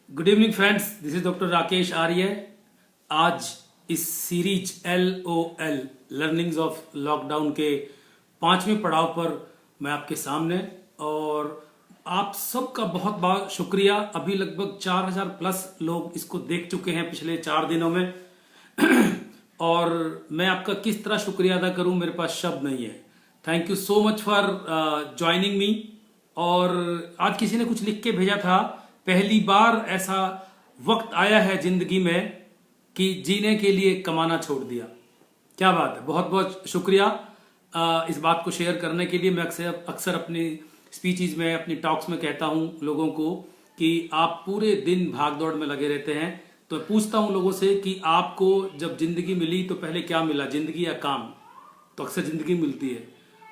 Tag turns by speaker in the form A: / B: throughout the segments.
A: Good evening friends, this is doctor Rakesh Arya. आज इस series LOL learnings of lockdown के 5वें पड़ाव पर मैं आपके सामने और आप सबका बहुत बहुत शुक्रिया। अभी लगभग 4000 प्लस लोग इसको देख चुके हैं पिछले 4 दिनों में और मैं आपका किस तरह शुक्रिया अदा करूं, मेरे पास शब्द नहीं है। Thank you so much for joining मी। और आज किसी ने कुछ लिख के भेजा था, पहली बार ऐसा वक्त आया है जिंदगी में कि जीने के लिए कमाना छोड़ दिया। क्या बात है, बहुत बहुत शुक्रिया इस बात को शेयर करने के लिए। मैं अक्सर अपनी स्पीचेस में, अपनी टॉक्स में कहता हूं लोगों को कि आप पूरे दिन भाग दौड़ में लगे रहते हैं, तो पूछता हूं लोगों से कि आपको जब जिंदगी मिली तो पहले क्या मिला, जिंदगी या काम? तो अक्सर जिंदगी मिलती है।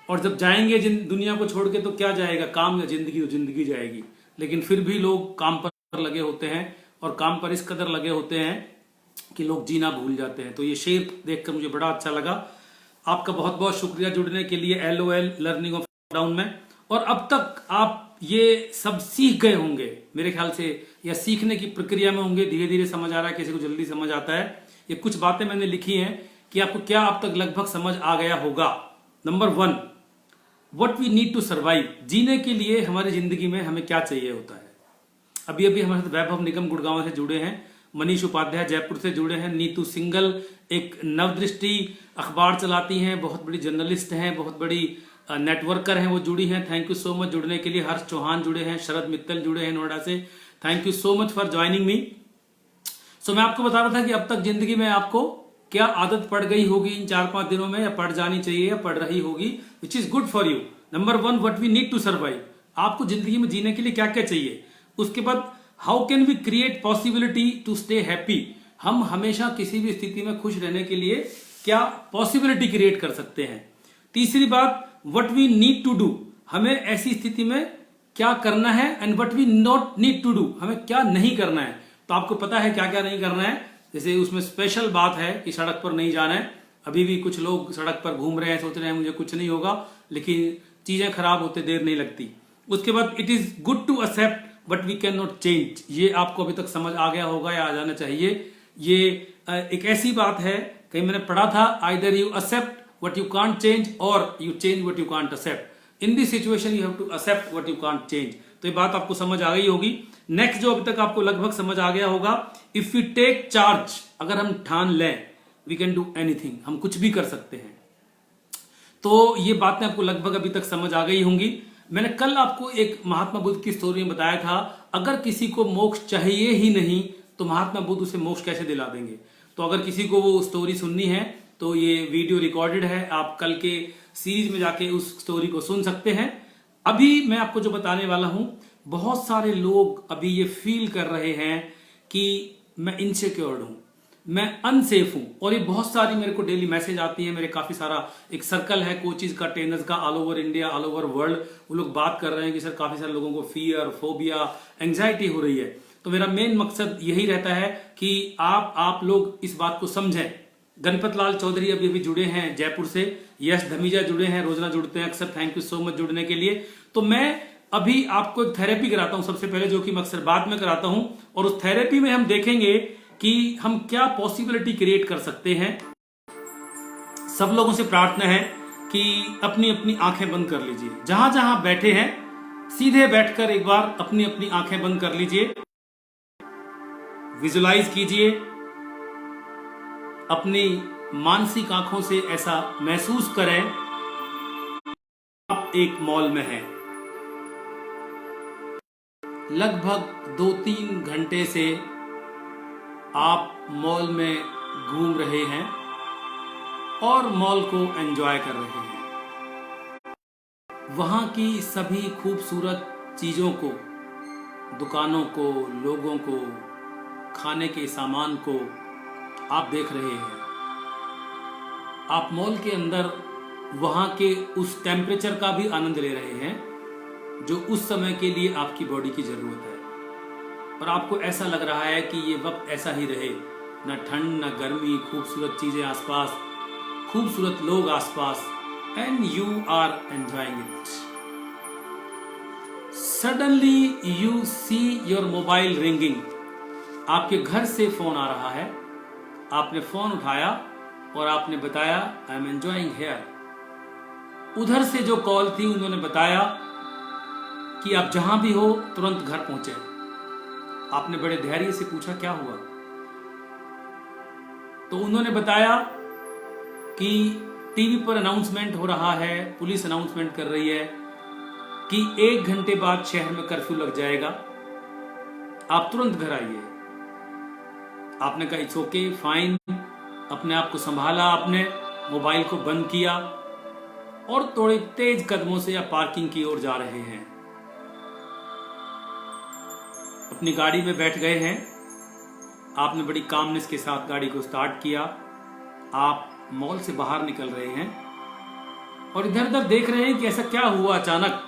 A: और जब जाएंगे दुनिया को छोड़ के तो क्या जाएगा, काम या जिंदगी? तो जिंदगी जाएगी। लेकिन फिर भी लोग काम पर लगे होते हैं और काम पर इस कदर लगे होते हैं कि लोग जीना भूल जाते हैं। तो ये शेर देखकर मुझे बड़ा अच्छा लगा। आपका बहुत बहुत शुक्रिया जुड़ने के लिए LOL लर्निंग ऑफ लॉकडाउन में। और अब तक आप ये सब सीख गए होंगे मेरे ख्याल से, या सीखने की प्रक्रिया में होंगे। धीरे धीरे समझ आ रहा है, किसी को जल्दी समझ आता है। ये कुछ बातें मैंने लिखी हैं कि आपको क्या अब तक लगभग समझ आ गया होगा। Number 1, what we need to survive. जीने के लिए हमारी जिंदगी में हमें क्या चाहिए होता है। अभी अभी हमारे साथ वैभव निगम गुड़गांव से जुड़े हैं, मनीष उपाध्याय जयपुर से जुड़े हैं, नीतू सिंगल एक नवदृष्टि अखबार चलाती हैं, बहुत बड़ी जर्नलिस्ट हैं, बहुत बड़ी नेटवर्कर हैं, वो जुड़ी हैं। थैंक यू सो मच जुड़ने के लिए। हर्ष चौहान जुड़े हैं, शरद मित्तल जुड़े हैं नोएडा से। Thank you so much for joining me. So मैं आपको बता रहा था कि अब तक जिंदगी में आपको क्या आदत पड़ गई होगी इन 4-5 दिनों में, या पड़ जानी चाहिए या पड़ रही होगी, which is good for you. Number 1, what we need to survive. आपको जिंदगी में जीने के लिए क्या क्या चाहिए। उसके बाद how can we create possibility to stay happy. हम हमेशा किसी भी स्थिति में खुश रहने के लिए क्या पॉसिबिलिटी क्रिएट कर सकते हैं। तीसरी बात, what we need to do. हमें ऐसी स्थिति में क्या करना है, and what we not need to do, हमें क्या नहीं करना है। तो आपको पता है क्या क्या नहीं करना है। जैसे उसमें स्पेशल बात है कि सड़क पर नहीं जाना है। अभी भी कुछ लोग सड़क पर घूम रहे हैं, सोच रहे हैं मुझे कुछ नहीं होगा, लेकिन चीजें खराब होते देर नहीं लगती। उसके बाद it is good to accept but we can not change. ये आपको अभी तक समझ आ गया होगा या आ जाना चाहिए। ये एक ऐसी बात है, कहीं मैंने पढ़ा था, either you accept what you can't change or you change what you can't accept. In this situation you have to accept what you can't change. तो ये बात आपको समझ आ गई होगी। नेक्स्ट जो अभी तक आपको लगभग समझ आ गया होगा, इफ वी टेक चार्ज, अगर हम ठान लें, वी कैन डू एनीथिंग, हम कुछ भी कर सकते हैं। तो ये बातें आपको लगभग अभी तक समझ आ गई होंगी। मैंने कल आपको एक महात्मा बुद्ध की स्टोरी में बताया था, अगर किसी को मोक्ष चाहिए ही नहीं तो महात्मा बुद्ध उसे मोक्ष कैसे दिला देंगे। तो अगर किसी को वो स्टोरी सुननी है तो ये वीडियो रिकॉर्डेड है, आप कल के सीरीज में जाके उस स्टोरी को सुन सकते हैं। अभी मैं आपको जो बताने वाला हूं, बहुत सारे लोग अभी ये फील कर रहे हैं कि मैं इनसिक्योर हूं, मैं अनसेफ हूं। और ये बहुत सारी मेरे को डेली मैसेज आती है। मेरे काफी सारा एक सर्कल है कोचिज का, ट्रेनर्स का, all over India, all over world. वो लोग बात कर रहे हैं कि सर काफी सारे लोगों को फियर, फोबिया, एंग्जाइटी हो रही है। तो मेरा मेन मकसद यही रहता है कि आप लोग इस बात को समझें। गणपत लाल चौधरी अभी अभी जुड़े हैं जयपुर से, यश धमीजा जुड़े हैं, रोजना जुड़ते हैं अक्सर। थैंक यू सो मच जुड़ने के लिए। तो मैं अभी आपको एक थेरेपी कराता हूं सबसे पहले, जो कि मैं अक्सर बाद में कराता हूं। और उस थेरेपी में हम देखेंगे कि हम क्या पॉसिबिलिटी क्रिएट कर सकते हैं। सब लोगों से प्रार्थना है कि अपनी अपनी आंखें बंद कर लीजिए। जहां जहां बैठे हैं सीधे बैठकर एक बार अपनी अपनी आंखें बंद कर लीजिए। विजुलाइज कीजिए, अपनी मानसिक आंखों से ऐसा महसूस करें आप एक मॉल में हैं। लगभग 2-3 घंटे से आप मॉल में घूम रहे हैं और मॉल को एंजॉय कर रहे हैं। वहां की सभी खूबसूरत चीजों को, दुकानों को, लोगों को, खाने के सामान को आप देख रहे हैं। आप मॉल के अंदर वहां के उस टेम्परेचर का भी आनंद ले रहे हैं जो उस समय के लिए आपकी बॉडी की जरूरत है। और आपको ऐसा लग रहा है कि ये वक्त ऐसा ही रहे, न ठंड न गर्मी, खूबसूरत चीजें आसपास, खूबसूरत लोग आसपास, and you are enjoying it. Suddenly you see your mobile ringing. आपके घर से फोन आ रहा है, आपने फोन उठाया और आपने बताया आई एम एंजॉइंग हेयर। उधर से जो कॉल थी उन्होंने बताया कि आप जहां भी हो तुरंत घर पहुंचे। आपने बड़े धैर्य से पूछा क्या हुआ, तो उन्होंने बताया कि टीवी पर अनाउंसमेंट हो रहा है, पुलिस अनाउंसमेंट कर रही है कि 1 घंटे बाद शहर में कर्फ्यू लग जाएगा, आप तुरंत घर आइए। आपने कहा इट्स ओके फाइन, अपने आप को संभाला, आपने मोबाइल को बंद किया और थोड़े तेज कदमों से आप पार्किंग की ओर जा रहे हैं। अपनी गाड़ी में बैठ गए हैं, आपने बड़ी कामनेस के साथ गाड़ी को स्टार्ट किया। आप मॉल से बाहर निकल रहे हैं और इधर उधर देख रहे हैं कि ऐसा क्या हुआ अचानक,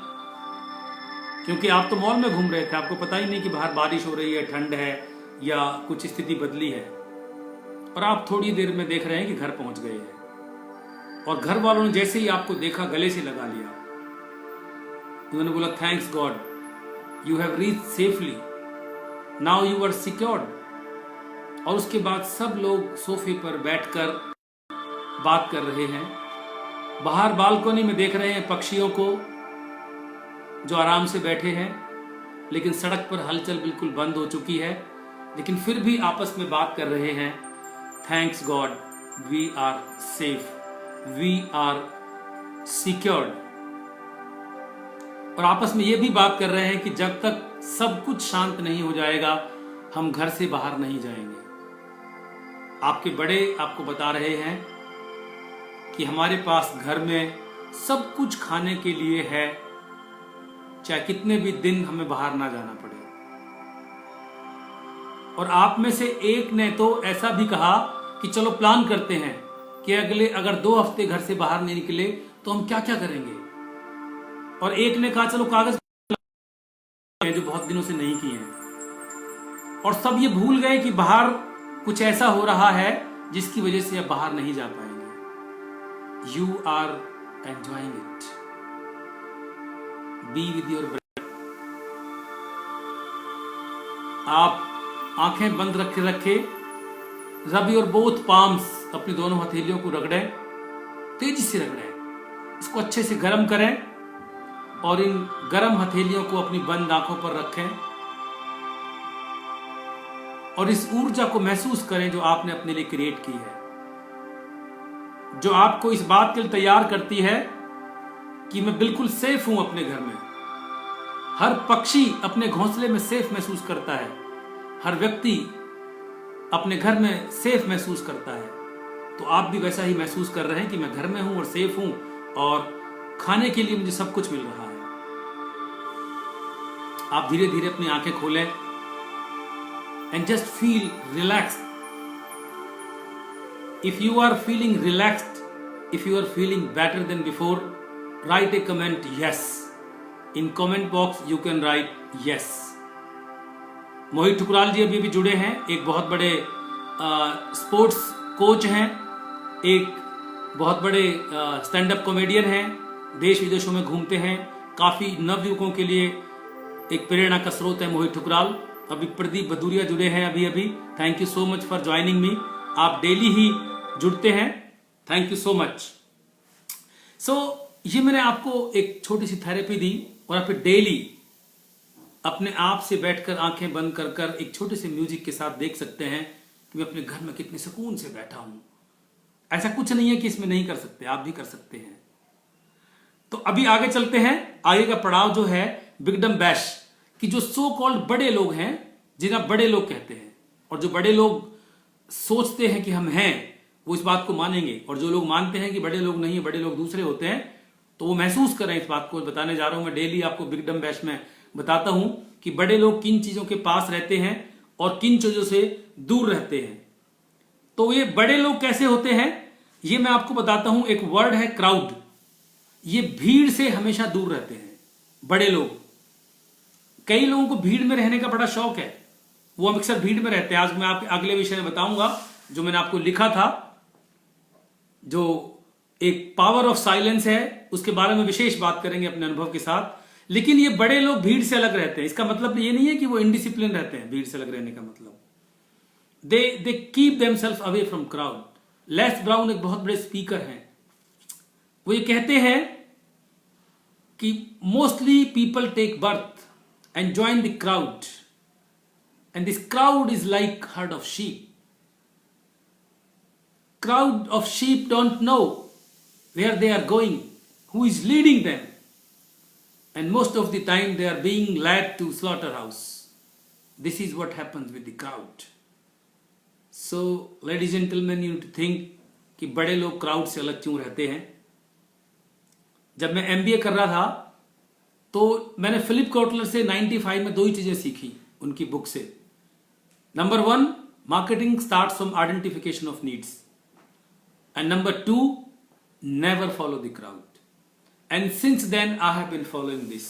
A: क्योंकि आप तो मॉल में घूम रहे थे, आपको पता ही नहीं कि बाहर बारिश हो रही है, ठंड है या कुछ स्थिति बदली है। और आप थोड़ी देर में देख रहे हैं कि घर पहुंच गए हैं और घर वालों ने जैसे ही आपको देखा गले से लगा लिया। उन्होंने बोला thanks God you have reached safely, now you are secured. और उसके बाद सब लोग सोफे पर बैठकर बात कर रहे हैं। बाहर बालकनी में देख रहे हैं पक्षियों को जो आराम से बैठे हैं, लेकिन सड़क पर हलचल बिल्कुल बंद हो चुकी है, लेकिन फिर भी आपस में बात कर रहे हैं thanks God we are safe, we are secured. और आपस में ये भी बात कर रहे हैं कि जब तक सब कुछ शांत नहीं हो जाएगा हम घर से बाहर नहीं जाएंगे। आपके बड़े आपको बता रहे हैं कि हमारे पास घर में सब कुछ खाने के लिए है, चाहे कितने भी दिन हमें बाहर ना जाना पड़े। और आप में से एक ने तो ऐसा भी कहा कि चलो प्लान करते हैं कि अगर 2 हफ्ते घर से बाहर नहीं निकले तो हम क्या क्या करेंगे। और एक ने कहा चलो कागज जो बहुत दिनों से नहीं किए हैं। और सब ये भूल गए कि बाहर कुछ ऐसा हो रहा है जिसकी वजह से आप बाहर नहीं जा पाएंगे। You are enjoying it, be with your breath. आप आंखें बंद रखे रब योर बोथ पाम्स, अपनी दोनों हथेलियों को रगड़ें, तेजी से रगड़ें, इसको अच्छे से गर्म करें और इन गर्म हथेलियों को अपनी बंद आंखों पर रखें और इस ऊर्जा को महसूस करें जो आपने अपने लिए क्रिएट की है, जो आपको इस बात के लिए तैयार करती है कि मैं बिल्कुल सेफ हूं अपने घर में। हर पक्षी अपने घोंसले में सेफ महसूस करता है, हर व्यक्ति अपने घर में सेफ महसूस करता है। तो आप भी वैसा ही महसूस कर रहे हैं कि मैं घर में हूं और सेफ हूं और खाने के लिए मुझे सब कुछ मिल रहा है। आप धीरे धीरे अपनी आंखें खोलें and just feel relaxed. If you are feeling relaxed, if you are feeling better than before, write a comment yes. In comment box you can write yes. Mohit Thukral ji अभी भी जुड़े हैं, एक बहुत बड़े स्पोर्ट्स कोच हैं, एक बहुत बड़े स्टैंड अप कॉमेडियन हैं, देश विदेशों में घूमते हैं, काफी नवयुवकों के लिए एक प्रेरणा का स्रोत है मोहित ठुकराल। अभी प्रदीप भदूरिया जुड़े हैं अभी। Thank you so much for joining मी। आप डेली ही जुड़ते हैं, थैंक यू सो मच। सो ये मैंने आपको एक छोटी सी थेरेपी दी और आप डेली अपने आप से बैठकर आंखें बंद कर कर एक छोटे से म्यूजिक के साथ देख सकते हैं कि मैं अपने घर में कितने सुकून से बैठा हूं। ऐसा कुछ नहीं है कि इसमें नहीं कर सकते, आप भी कर सकते हैं। तो अभी आगे चलते हैं। आगे का पड़ाव जो है बिगडम बैश कि जो सो कॉल्ड बड़े लोग हैं, जिन्हें आप बड़े लोग कहते हैं, और जो बड़े लोग सोचते हैं कि हम हैं, वो इस बात को मानेंगे, और जो लोग मानते हैं कि बड़े लोग नहीं है, बड़े लोग दूसरे होते हैं, तो वो महसूस करें। इस बात को बताने जा रहा हूं मैं। डेली आपको बिगडम बैश में बताता हूं कि बड़े लोग किन चीजों के पास रहते हैं और किन चीजों से दूर रहते हैं। तो ये बड़े लोग कैसे होते हैं ये मैं आपको बताता हूं। एक वर्ड है क्राउड। ये भीड़ से हमेशा दूर रहते हैं बड़े लोग। कई लोगों को भीड़ में रहने का बड़ा शौक है, वो अक्सर भीड़ में रहते हैं। आज मैं आपके अगले विषय में बताऊंगा जो मैंने आपको लिखा था, जो एक पावर ऑफ साइलेंस है, उसके बारे में विशेष बात करेंगे अपने अनुभव के साथ। लेकिन ये बड़े लोग भीड़ से अलग रहते हैं। इसका मतलब ये नहीं है कि वो इनडिसिप्लिन रहते हैं। भीड़ से अलग रहने का मतलब they keep themselves away from crowd. Les Brown एक बहुत बड़े स्पीकर हैं, वो ये कहते हैं कि mostly people take birth and join the crowd and this crowd is like herd of sheep. Crowd of sheep don't know where they are going, who is leading them, and most of the time they are being led to slaughterhouse. This is what happens with the crowd. So ladies and gentlemen, you need to think कि बड़े लोग crowd से अलग क्यों रहते हैं। जब मैं MBA कर रहा था तो मैंने फिलिप कोटलर से 95 में 2 ही चीजें सीखी उनकी बुक से। Number 1, marketing starts from identification of needs, and number 2, never follow the crowd. And since then I have been following this.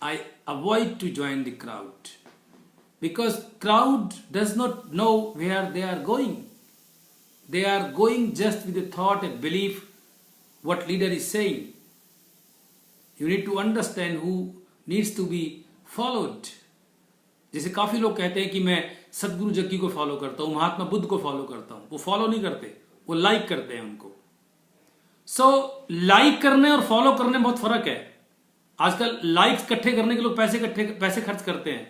A: I avoid to join the crowd because crowd does not know where they are going. They are going just with the thought and belief what leader is saying. You need to understand who needs to be followed. जैसे काफी लोग कहते हैं कि मैं सदगुरु जग्गी को follow करता हूं, महात्मा बुद्ध को फॉलो करता हूं। वो फॉलो नहीं करते, वो लाइक करते हैं उनको। सो लाइक करने और फॉलो करने में बहुत फर्क है। आजकल लाइक्स इकट्ठे करने के लोग पैसे खर्च करते हैं।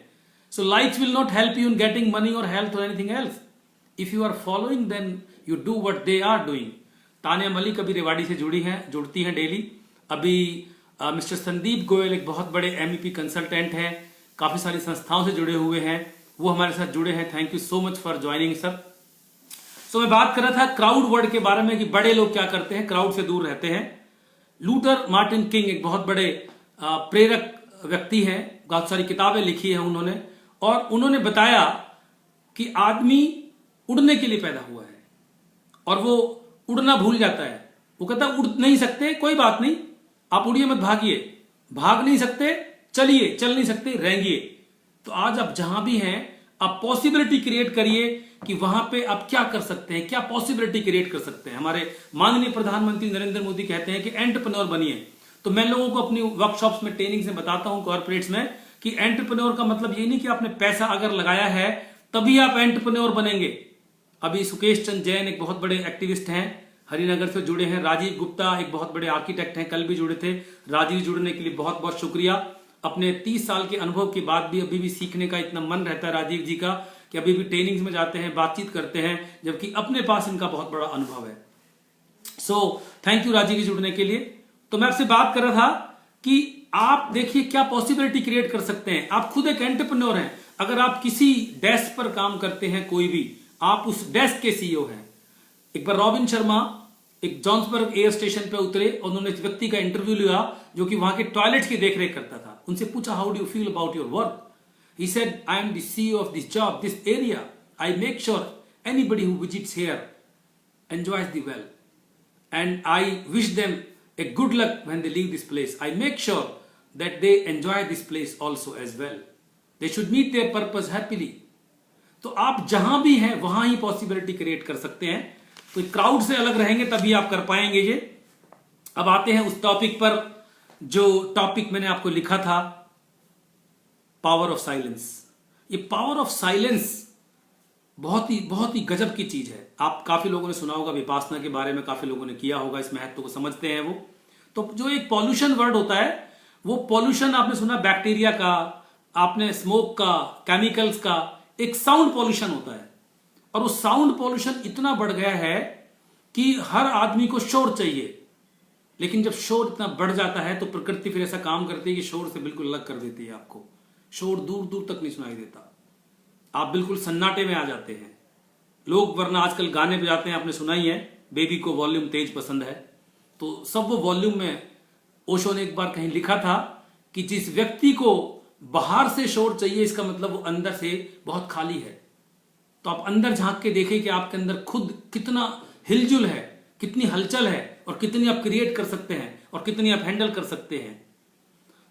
A: So likes will not help you in getting money or health or anything else. If you are following then you do what they are doing. Tania Malik अभी रेवाड़ी से जुड़ती हैं डेली। अभी मिस्टर संदीप गोयल एक बहुत बड़े MEP कंसल्टेंट हैं, काफी सारी संस्थाओं से जुड़े हुए हैं, वो हमारे साथ जुड़े हैं। Thank you so much for joining sir. So मैं बात कर रहा था क्राउड वर्ड के बारे में कि बड़े लोग क्या करते हैं, क्राउड से दूर रहते हैं। लूथर मार्टिन किंग एक बहुत बड़े प्रेरक व्यक्ति हैं, बहुत सारी किताबें लिखी हैं उन्होंने, और उन्होंने बताया कि आदमी उड़ने के लिए पैदा हुआ है और वो उड़ना भूल जाता है। वो कहता है उड़ नहीं सकते, कोई बात नहीं, आप उड़िए मत, भागिए। भाग नहीं सकते, चलिए। चल नहीं सकते, रेंगिए। तो आज आप जहां भी हैं, आप पॉसिबिलिटी क्रिएट करिए कि वहां पे आप क्या कर सकते हैं, क्या पॉसिबिलिटी क्रिएट कर सकते हैं। हमारे माननीय प्रधानमंत्री नरेंद्र मोदी कहते हैं कि एंटरप्रेन्योर बनिए। तो मैं लोगों को अपनी वर्कशॉप्स में, ट्रेनिंग्स में बताता हूं, कॉर्पोरेट्स में, कि एंटरप्रेन्योर का मतलब ये नहीं कि आपने पैसा अगर लगाया है तभी आप एंटरप्रेन्योर बनेंगे। अभी सुकेश चंद जैन एक बहुत बड़े एक्टिविस्ट हैं, हरिनगर से जुड़े हैं। राजीव गुप्ता एक बहुत बड़े आर्किटेक्ट हैं, कल भी जुड़े थे। राजीव जुड़ने के लिए बहुत बहुत शुक्रिया। अपने 30 साल के अनुभव के बाद भी अभी भी सीखने का इतना मन रहता है राजीव जी का कि अभी भी ट्रेनिंग्स में जाते हैं, बातचीत करते हैं, जबकि अपने पास इनका बहुत बड़ा अनुभव है। सो थैंक यू राजीव जी जुड़ने के लिए। तो मैं आपसे बात कर रहा था कि आप देखिए क्या पॉसिबिलिटी क्रिएट कर सकते हैं। आप खुद एक एंटरप्रेन्योर हैं। अगर आप किसी डेस्क पर काम करते हैं, कोई भी, आप उस डेस्क के CEO हैं। एक बार रॉबिन शर्मा एक जॉन्सबर्ग एयर स्टेशन पे उतरे, उन्होंने एक व्यक्ति का इंटरव्यू लिया जो कि वहां के टॉयलेट्स की देखरेख करता था। उनसे पूछा, how do you feel about your work? He said, I am the CEO of this job, this area. I make sure anybody who visits here enjoys the well. And I wish them a good luck when they leave this place. I make sure that they enjoy this place also as well. They should meet their purpose happily. तो आप जहां भी हैं वहां ही possibility create कर सकते हैं। तो क्राउड से अलग रहेंगे तभी आप कर पाएंगे ये। अब आते हैं उस टॉपिक पर जो टॉपिक मैंने आपको लिखा था, पावर ऑफ साइलेंस। ये पावर ऑफ साइलेंस बहुत ही गजब की चीज है। आप काफी लोगों ने सुना होगा, विपासना के बारे में काफी लोगों ने किया होगा, इस महत्व को समझते हैं वो। तो जो एक पॉल्यूशन वर्ड होता है, वो पॉल्यूशन आपने सुना बैक्टीरिया का, आपने स्मोक का, केमिकल्स का, एक साउंड पॉल्यूशन होता है। और वो साउंड पॉल्यूशन इतना बढ़ गया है कि हर आदमी को शोर चाहिए। लेकिन जब शोर इतना बढ़ जाता है तो प्रकृति फिर ऐसा काम करती है कि शोर से बिल्कुल अलग कर देती है आपको। शोर दूर दूर तक नहीं सुनाई देता, आप बिल्कुल सन्नाटे में आ जाते हैं लोग। वरना आजकल गाने बजाते हैं, आपने सुना ही है, बेबी को वॉल्यूम तेज पसंद है, तो सब वो वॉल्यूम में। ओशो ने एक बार कहीं लिखा था कि जिस व्यक्ति को बाहर से शोर चाहिए, इसका मतलब वो अंदर से बहुत खाली है। तो आप अंदर झांक के देखें कि आपके अंदर खुद कितना हिलजुल है, कितनी हलचल है, और कितनी आप क्रिएट कर सकते हैं, और कितनी आप हैंडल कर सकते हैं।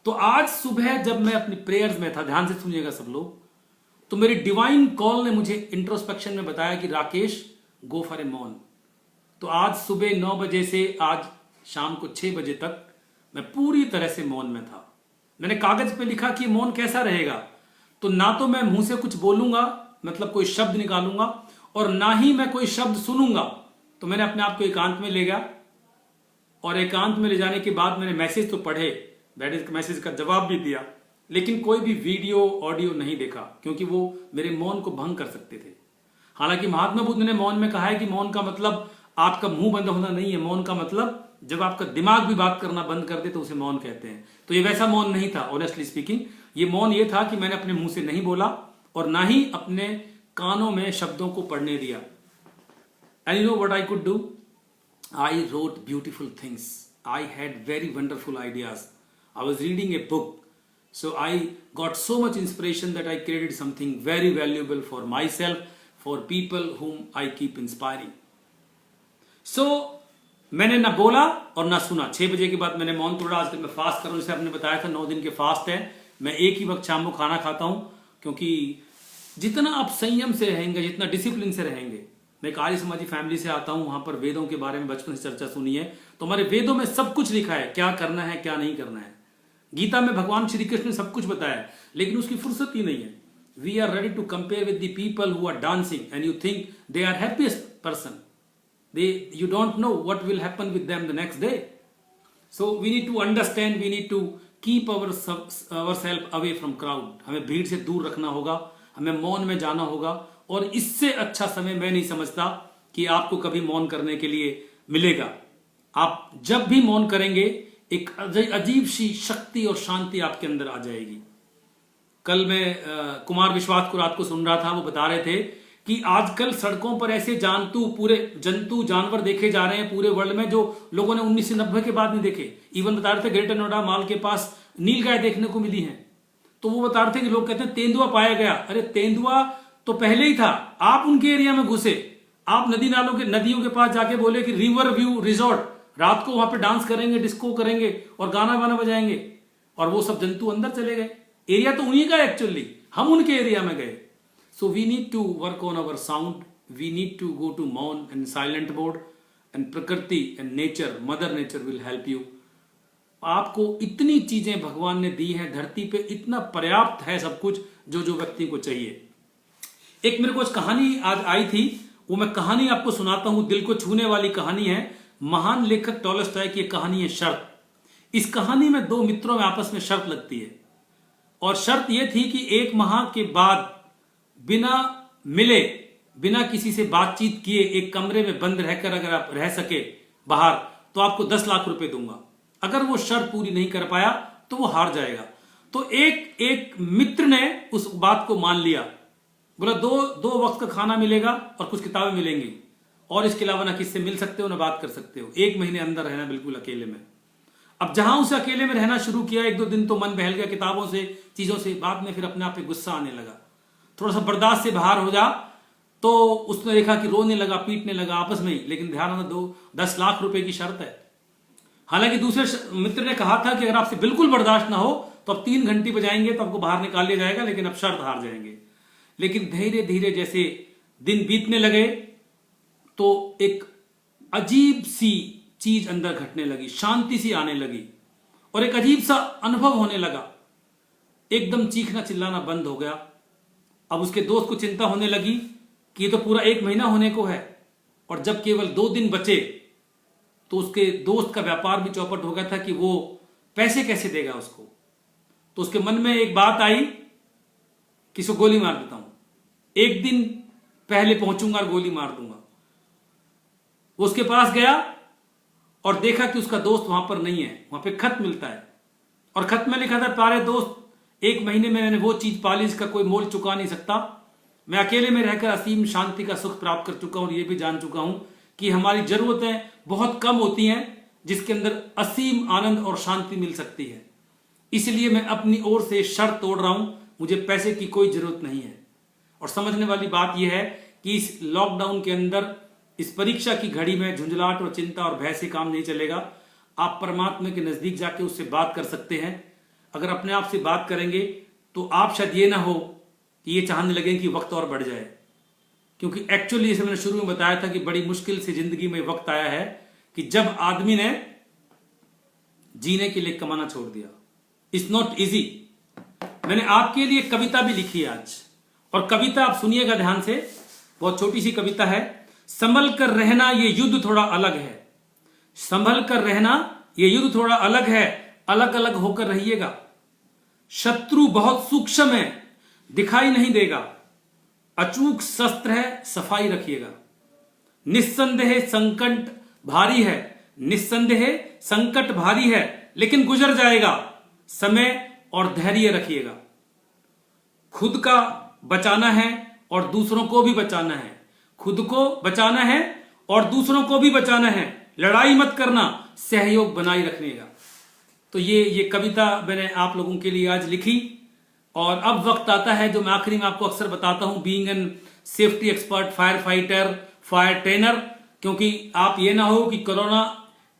A: तो आज सुबह जब मैं अपनी प्रेयर्स में था, ध्यान से सुनिएगा सब लोग, तो मेरी डिवाइन कॉल ने मुझे इंट्रोस्पेक्शन में बताया कि राकेश, गो फॉर ए मौन। तो आज सुबह 9 बजे से आज शाम को 6 बजे तक मैं पूरी तरह से मौन में था। मैंने कागज पे लिखा कि मौन कैसा रहेगा। तो ना तो मैं मुंह से कुछ बोलूंगा, मतलब कोई शब्द निकालूंगा और ना ही मैं कोई शब्द सुनूंगा। तो मैंने अपने आप को एकांत में ले गया और एकांत में ले जाने के बाद मैंने मैसेज तो पढ़े, दैट इज मैसेज का जवाब भी दिया, लेकिन कोई भी वीडियो ऑडियो नहीं देखा क्योंकि वो मेरे मौन को भंग कर सकते थे। हालांकि महात्मा बुद्ध ने मौन में कहा है कि मौन का मतलब आपका मुंह बंद होना नहीं है। मौन का मतलब जब आपका दिमाग भी बात करना बंद कर दे तो उसे मौन कहते हैं। तो ये वैसा मौन नहीं था, ऑनेस्टली स्पीकिंग। ये मौन ये था कि मैंने अपने मुंह से नहीं बोला और ना ही अपने कानों में शब्दों को पढ़ने दिया। And you know what I could do? I wrote beautiful things, I had very wonderful ideas, I was reading a book, so I got so much inspiration that I created something very valuable for myself, for people whom I keep inspiring. So मैंने ना बोला और ना सुना। 6 बजे के बाद मैंने मौन तोड़ा। आज तक मैं फास्ट कर रहा हूं, जैसे आपने बताया था 9 दिन के फास्ट है। मैं एक ही वक्त शाम को खाना खाता हूं क्योंकि जितना आप संयम से रहेंगे, जितना डिसिप्लिन से रहेंगे। मैं एक आर्य समाजी फैमिली से आता हूं, वहां पर वेदों के बारे में बचपन से चर्चा सुनी है। तो हमारे वेदों में सब कुछ लिखा है, क्या करना है क्या नहीं करना है। गीता में भगवान श्री कृष्ण ने सब कुछ बताया, लेकिन उसकी फुर्सत ही नहीं है। We are ready to compare with the people who are dancing and you think they are happiest person, you don't know what will happen with them the next day. So we need to understand, we need to keep ourselves away from crowd. हमें भीड़ से दूर रखना होगा, हमें मौन में जाना होगा। और इससे अच्छा समय मैं नहीं समझता कि आपको कभी मौन करने के लिए मिलेगा। आप जब भी मौन करेंगे एक अजीब सी शक्ति और शांति आपके अंदर आ जाएगी। कल मैं कुमार विश्वास को रात को सुन रहा था, वो बता रहे थे कि आजकल सड़कों पर ऐसे पूरे जंतु जानवर देखे जा रहे हैं पूरे वर्ल्ड में जो लोगों ने 1990 के बाद नहीं देखे। इवन बता रहे थे ग्रेटर नोएडा मॉल के पास नीलगाय देखने को मिली है। तो वो बता रहे थे कि लोग कहते हैं तेंदुआ पाया गया। अरे तेंदुआ तो पहले ही था, आप उनके एरिया में घुसे, आप नदियों के पास जाके बोले कि रिवर व्यू रिजॉर्ट, रात को वहां पे डांस करेंगे, डिस्को करेंगे और गाना वाना बजाएंगे, और वो सब जंतु अंदर चले गए। एरिया तो उन्हीं का एक्चुअली, हम उनके एरिया में गए। So we need to work on our sound. We need to go to Maun and silent mode, and Prakriti and nature, Mother Nature will help you. आपको इतनी चीजें भगवान ने दी हैं धरती पे, इतना पर्याप्त है सब कुछ जो जो व्यक्ति को चाहिए। एक मेरे को कहानी आज आई थी, वो मैं कहानी आपको सुनाता हूं। दिल को छूने वाली कहानी है। महान लेखक टॉलस्टॉय की कहानी है शर्त। इस कहानी में 2 मित्रों में आपस में शर्त लगती है, और शर्त यह थी कि 1 माह के बाद बिना मिले, बिना किसी से बातचीत किए एक कमरे में बंद रहकर अगर आप रह सके बाहर, तो आपको 10 लाख रुपए दूंगा। अगर वो शर्त पूरी नहीं कर पाया तो वो हार जाएगा। तो एक मित्र ने उस बात को मान लिया, बोला 2 वक्त का खाना मिलेगा और कुछ किताबें मिलेंगी, और इसके अलावा ना किससे मिल सकते हो ना बात कर सकते हो। 1 महीने अंदर रहना बिल्कुल अकेले में। अब जहां उसे अकेले में रहना शुरू किया, 1-2 दिन तो मन बहल गया किताबों से, चीजों से। बाद में फिर अपने आप पे गुस्सा आने लगा, थोड़ा सा बर्दाश्त से बाहर हो जा। तो उसने देखा कि रोने लगा, पीटने लगा आपस में ही। लेकिन ध्यान रखना 10 लाख रुपए की शर्त है। हालांकि दूसरे मित्र ने कहा था कि अगर आपसे बिल्कुल बर्दाश्त ना हो तो अब 3 घंटे बजाएंगे तो आपको बाहर निकाल लिया जाएगा, लेकिन अब शर्त हार जाएंगे। लेकिन धीरे धीरे जैसे दिन बीतने लगे तो एक अजीब सी चीज अंदर घटने लगी, शांति सी आने लगी, और एक अजीब सा अनुभव होने लगा। एकदम चीखना चिल्लाना बंद हो गया। अब उसके दोस्त को चिंता होने लगी कि ये तो पूरा 1 महीना होने को है, और जब केवल 2 दिन बचे तो उसके दोस्त का व्यापार भी चौपट हो गया था कि वो पैसे कैसे देगा उसको। तो उसके मन में एक बात आई कि इसको गोली मार देता हूं, 1 दिन पहले पहुंचूंगा और गोली मार दूंगा। वो उसके पास गया और देखा कि उसका दोस्त वहां पर नहीं है। वहां पे खत मिलता है, और खत में लिखा था, प्यारे दोस्त, 1 महीने में मैंने वो चीज पाली जिसका कोई मोल चुका नहीं सकता। मैं अकेले में रहकर असीम शांति का सुख प्राप्त कर चुका हूं, और ये भी जान चुका हूं कि हमारी जरूरतें बहुत कम होती हैं जिसके अंदर असीम आनंद और शांति मिल सकती है। इसलिए मैं अपनी ओर से शर्त तोड़ रहा हूं, मुझे पैसे की कोई जरूरत नहीं है। और समझने वाली बात यह है कि इस लॉकडाउन के अंदर, इस परीक्षा की घड़ी में झुंझलाहट और चिंता और भय से काम नहीं चलेगा। आप परमात्मा के नजदीक जाके उससे बात कर सकते हैं। अगर अपने आप से बात करेंगे तो आप शायद ये ना हो कि ये चाहने लगे कि वक्त और बढ़ जाए, क्योंकि एक्चुअली जैसे मैंने शुरू में बताया था कि बड़ी मुश्किल से जिंदगी में वक्त आया है कि जब आदमी ने जीने के लिए कमाना छोड़ दिया। It's not easy. मैंने आपके लिए कविता भी लिखी है आज, और कविता आप सुनिएगा ध्यान से, बहुत छोटी सी कविता है। संभल कर रहना ये युद्ध थोड़ा अलग है, संभल कर रहना ये युद्ध थोड़ा अलग है, अलग अलग होकर रहिएगा। शत्रु बहुत सूक्ष्म है, दिखाई नहीं देगा, अचूक शस्त्र है, सफाई रखिएगा। निस्संदेह संकट भारी है, निस्संदेह संकट भारी है, लेकिन गुजर जाएगा, समय और धैर्य रखिएगा। खुद का बचाना है और दूसरों को भी बचाना है, खुद को बचाना है और दूसरों को भी बचाना है। लड़ाई मत करना, सहयोग बनाए रखनेगा। तो ये कविता मैंने आप लोगों के लिए आज लिखी। और अब वक्त आता है जो मैं आखिरी में आपको अक्सर बताता हूं, being an safety expert, fire fighter, fire trainer, क्योंकि आप ये ना हो कि कोरोना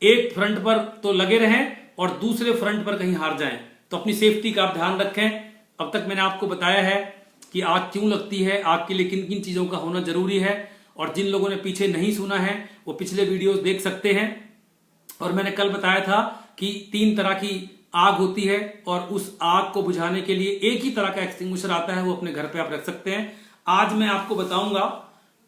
A: एक फ्रंट पर तो लगे रहें और दूसरे फ्रंट पर कहीं हार जाएं। तो अपनी सेफ्टी का आप ध्यान रखें। अब तक मैंने आपको बताया है कि आग क्यों लगती है, आग के लिए किन किन चीजों का होना जरूरी है, और जिन लोगों ने पीछे नहीं सुना है वो पिछले वीडियोस देख सकते हैं। और मैंने कल बताया था कि 3 तरह की आग होती है और उस आग को बुझाने के लिए एक ही तरह का एक्सटिंग्विशर आता है, वो अपने घर पे आप रख सकते हैं। आज मैं आपको बताऊंगा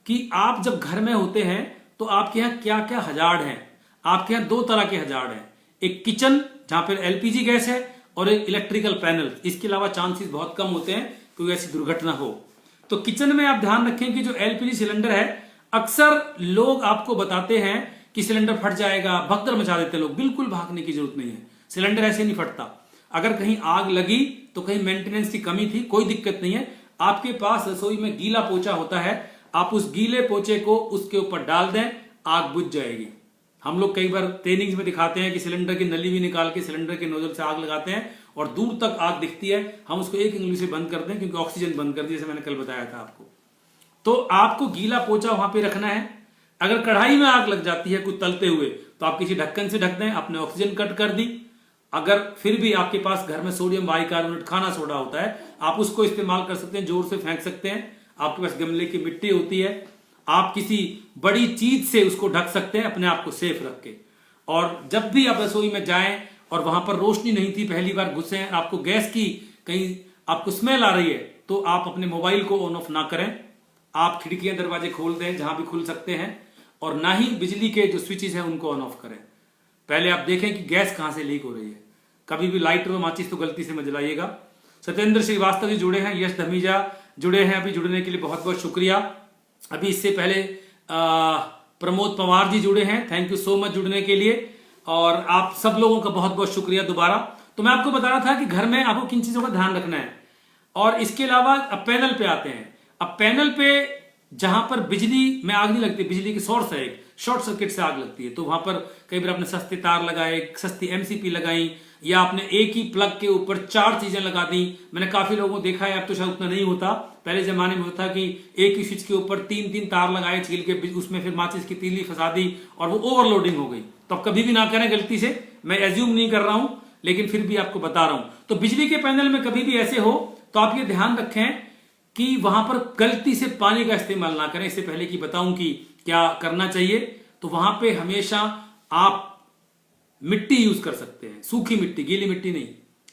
A: कि आप जब घर में होते हैं तो आपके यहाँ क्या क्या हजार्ड हैं। आपके यहाँ 2 तरह के हजार्ड हैं, एक किचन जहां पर एलपीजी गैस है और एक इलेक्ट्रिकल पैनल। इसके अलावा चांसेस बहुत कम होते हैं कोई ऐसी दुर्घटना हो। तो किचन में आप ध्यान रखें कि जो एलपीजी सिलेंडर है, अक्सर लोग आपको बताते हैं कि सिलेंडर फट जाएगा, भगदड़ मचा देते हैं लोग। बिल्कुल भागने की जरूरत नहीं है, सिलेंडर ऐसे नहीं फटता। अगर कहीं आग लगी तो कहीं मेंटेनेंस की कमी थी, कोई दिक्कत नहीं है। आपके पास रसोई में गीला पोछा होता है, आप उस गीले पोछे को उसके ऊपर डाल दें, आग बुझ जाएगी। हम लोग कई बार ट्रेनिंग्स में दिखाते हैं कि सिलेंडर की नली भी निकाल के सिलेंडर के नोजल से आग लगाते हैं और दूर तक आग दिखती है। हम उसको एक उंगली से बंद कर दें क्योंकि ऑक्सीजन बंद कर दी, जैसे मैंने कल बताया था आपको। तो आपको गीला पोछा वहां पे रखना है। अगर कढ़ाई में आग लग जाती है कुछ तलते हुए तो आप किसी ढक्कन से ढक दें, आपने ऑक्सीजन कट कर दी। अगर फिर भी आपके पास घर में सोडियम बाइकार्बोनेट खाना सोडा होता है, आप उसको इस्तेमाल कर सकते हैं, जोर से फेंक सकते हैं। आपके पास गमले की मिट्टी होती है, आप किसी बड़ी चीज से उसको ढक सकते हैं अपने आप को सेफ रख के। और जब भी आप रसोई में जाएं और वहां पर रोशनी नहीं थी, पहली बार घुसे हैं, आपको गैस की कहीं आपको स्मेल आ रही है, तो आप अपने मोबाइल को ऑन ऑफ ना करें। आप खिड़कियां दरवाजे खोल दें जहां भी खुल सकते हैं, और ना ही बिजली के जो स्विचेस हैं उनको ऑन ऑफ करें। पहले आप देखें कि गैस कहां से लीक हो रही है। कभी भी लाइटर और माचिस तो गलती से मत जलाइएगा। सत्येंद्र श्रीवास्तव जी जुड़े हैं, यश धमीजा जुड़े हैं, अभी जुड़ने के लिए बहुत बहुत शुक्रिया। अभी इससे पहले प्रमोद पवार जी जुड़े हैं, थैंक यू सो मच जुड़ने के लिए। और आप सब लोगों का बहुत बहुत शुक्रिया दोबारा। तो मैं आपको बता रहा था कि घर में आपको किन चीजों का ध्यान रखना है। और इसके अलावा अब पैनल पे आते हैं। अब पैनल पे जहां पर बिजली में आग नहीं लगती, बिजली की सोर्स है, एक शॉर्ट सर्किट से आग लगती है, तो वहां पर कई बार आपने सस्ते तार लगाए, सस्ती एमसीपी लगाई, या आपने एक ही प्लग के ऊपर 4 चीजें लगा दी। मैंने काफी लोगों को देखा है, अब तो शायद उतना नहीं होता, पहले जमाने में होता कि एक ही स्विच के ऊपर 3-3 तार लगाए छील के, उसमें फिर माचिस की तीली फंसा दी और वो ओवरलोडिंग हो गई। तो अब कभी भी ना करें गलती से, मैं एज्यूम नहीं कर रहा हूं लेकिन फिर भी आपको बता रहा हूं। तो बिजली के पैनल में कभी भी ऐसे हो तो आप ये ध्यान रखें कि वहां पर गलती से पानी का इस्तेमाल ना करें। इससे पहले कि बताऊं कि क्या करना चाहिए, तो वहां पे हमेशा आप मिट्टी यूज कर सकते हैं, सूखी मिट्टी, गीली मिट्टी नहीं।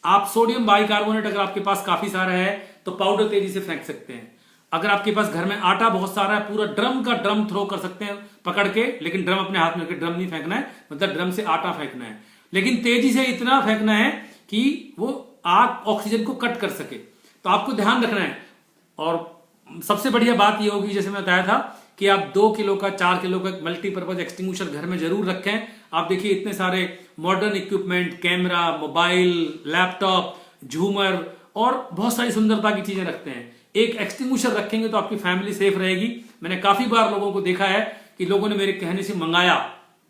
A: आप सोडियम बाइकार्बोनेट अगर आपके पास काफी सारा है तो पाउडर तेजी से फेंक सकते हैं। अगर आपके पास घर में आटा बहुत सारा है, पूरा ड्रम का ड्रम थ्रो कर सकते हैं पकड़ के, लेकिन ड्रम अपने हाथ में, ड्रम नहीं फेंकना है, मतलब ड्रम से आटा फेंकना है, लेकिन तेजी से इतना फेंकना है कि वो आग ऑक्सीजन को कट कर सके। तो आपको ध्यान रखना है। और सबसे बढ़िया बात यह होगी, जैसे मैं बताया था, कि आप 2 किलो का 4 किलो का मल्टीपर्पज एक्सटिंग्विशर घर में जरूर रखें। आप देखिए इतने सारे modern equipment, camera, mobile, laptop, झूमर और बहुत सारी सुंदरता की चीजें रखते हैं। एक एक्सटिंग्विशर रखेंगे तो आपकी फैमिली सेफ रहेगी। मैंने काफी बार लोगों को देखा है कि लोगों ने मेरे कहने से मंगाया,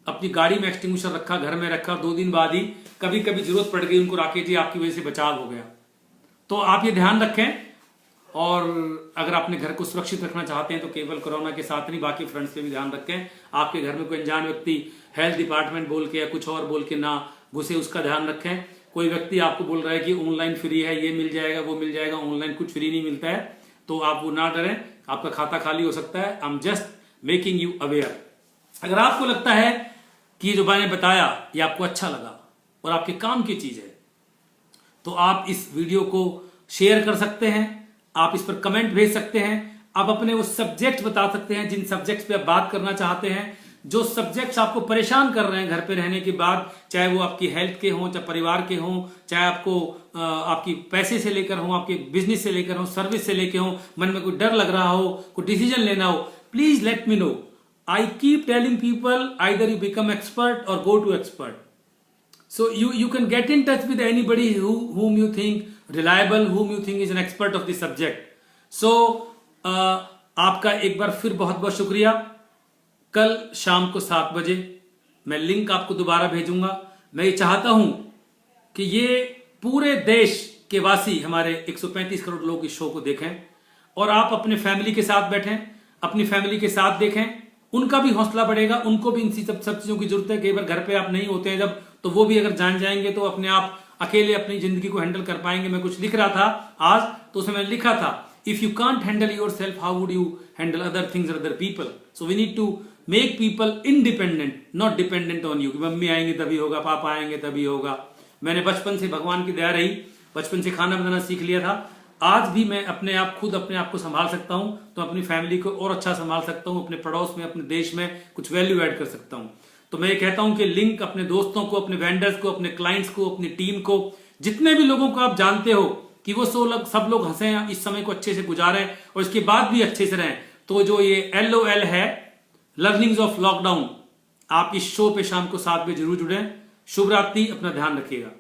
A: अपनी गाड़ी में एक्सटिंग्विशर रखा, घर में रखा, 2 दिन बाद ही कभी कभी जरूरत पड़ गई उनको, राकेश जी आपकी वजह से बचाव हो गया। तो आप ये ध्यान रखें। और अगर अपने घर को सुरक्षित रखना चाहते हैं तो केवल कोरोना के साथ नहीं, बाकी फ्रंट्स पे भी ध्यान रखें। आपके घर में कोई अनजान व्यक्ति हेल्थ डिपार्टमेंट बोल के या कुछ और बोल के ना घुसे, उसका ध्यान रखें। कोई व्यक्ति आपको बोल रहा है कि ऑनलाइन फ्री है, ये मिल जाएगा, वो मिल जाएगा, ऑनलाइन कुछ फ्री नहीं मिलता है, तो आप वो ना डरें, आपका खाता खाली हो सकता है। I am just making you aware. अगर आपको लगता है कि जो मैंने बताया ये आपको अच्छा लगा और आपके काम की चीज है, तो आप इस वीडियो को शेयर कर सकते हैं, आप इस पर कमेंट भेज सकते हैं। आप अपने वो सब्जेक्ट बता सकते हैं जिन सब्जेक्ट्स पे आप बात करना चाहते हैं। जो सब्जेक्ट्स आपको परेशान कर रहे हैं घर पे रहने के बाद, चाहे वो आपकी हेल्थ के हों, चाहे परिवार के हों, चाहे आपको आपकी पैसे से लेकर हों, आपके बिजनेस से लेकर हों, सर्विस से लेकर हों, मन में कोई डर लग रहा हो, कोई डिसीजन लेना हो, please let me know. I keep telling people either you become expert और go to expert. So you can get in touch with anybody whom you think reliable, whom you think is an expert of the subject. So आपका एक बार फिर बहुत बहुत शुक्रिया। कल शाम को 7 बजे मैं लिंक आपको दोबारा भेजूंगा। मैं ये चाहता हूं कि ये पूरे देश के वासी हमारे 135 करोड़ लोग इस शो को देखें और आप अपने फैमिली के साथ बैठें, अपनी फैमिली के साथ देखें, उनका भी हौसला बढ़ेगा, उनको भी इन सब चीजों की जरूरत है। कई बार घर पे आप नहीं होते हैं जब, तो वो भी अगर जान जाएंगे तो अपने आप अकेले अपनी जिंदगी को हैंडल कर पाएंगे। मैं कुछ लिख रहा था आज, तो उसमें मैंने लिखा था, if you can't handle yourself, how would you handle other things, other people. So we need to make people independent, not dependent on you, कि मम्मी आएंगे तभी होगा, पापा आएंगे तभी होगा। मैंने बचपन से, भगवान की दया रही, बचपन से खाना बनाना सीख लिया था। आज भी मैं अपने आप को संभाल सकता हूं, तो अपनी फैमिली को और अच्छा संभाल सकता हूं, अपने पड़ोस में, अपने देश में कुछ वैल्यू ऐड कर सकता हूं। तो मैं ये कहता हूं कि लिंक अपने दोस्तों को, अपने वेंडर्स को, अपने क्लाइंट्स को, अपनी टीम को, जितने भी लोगों को आप जानते हो कि वो सब लोग हंसे, इस समय को अच्छे से गुजारें और इसके बाद भी अच्छे से रहें। तो जो ये LOL है, लर्निंग्स ऑफ लॉकडाउन, आप इस शो पे शाम को 7 बजे जरूर जुड़ें। शुभ रात्रि, अपना ध्यान रखिएगा।